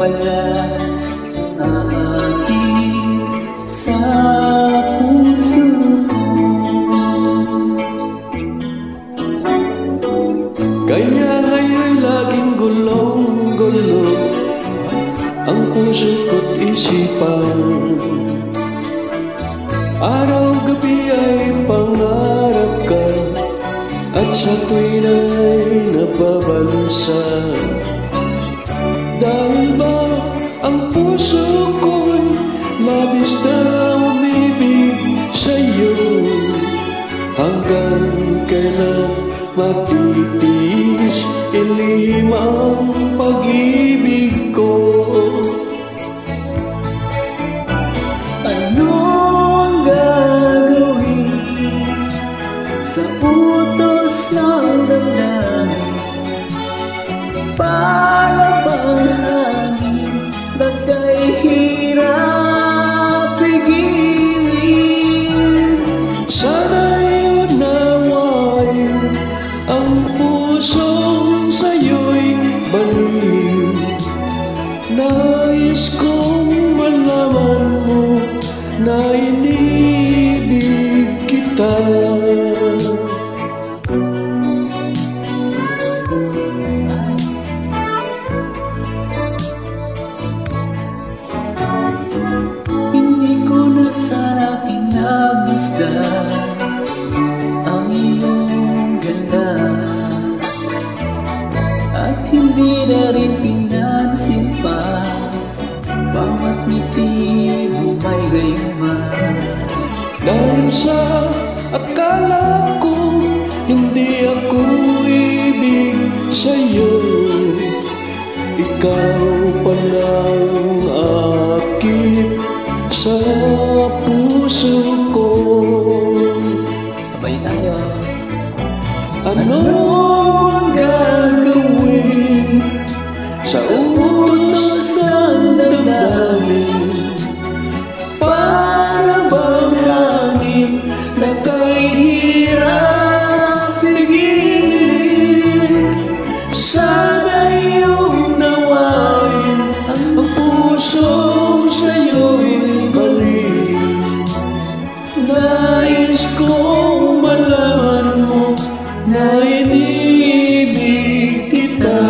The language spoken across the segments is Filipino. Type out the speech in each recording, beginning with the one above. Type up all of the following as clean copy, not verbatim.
pala aakit sa puso ko. Kaya ngayon laging gulong-gulo ang puso ko't isipan. Araw-gabi ay pangarap ka, at sa tuwin ay nababalsa. Dahil ba ang puso ko'y labis na umibig sa'yo, hanggang kailan matitiis ilihim ang pag-ibig ko. Ano ang gagawin sa utos ng damdamin? Para bang hangin na kay hirap pigilin? Sana'y unawain ang pusong sa'yo'y baliw. Nais kong malaman mo na inibig kita. Hindi ko na sana pinagmasdan ang iyong ganda, at hindi na rin pinansin pa bawat ngiti mo may gayuma. Dahil sa akala ko hindi ako ibig sa'yo, ikaw palang akit sa puso ko. Sabay tayo. Ano ang gagawin sa utos ng damdamin? Para bang hangin na kay hirap pigilin? Sana iyong nawain ang pusong sa'yo'y baliw. Nais kong malaman mo na inibig kita.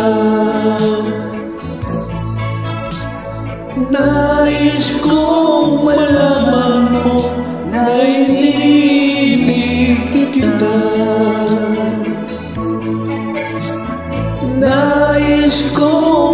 Nais kong malaman mo na inibig kita. Nais kong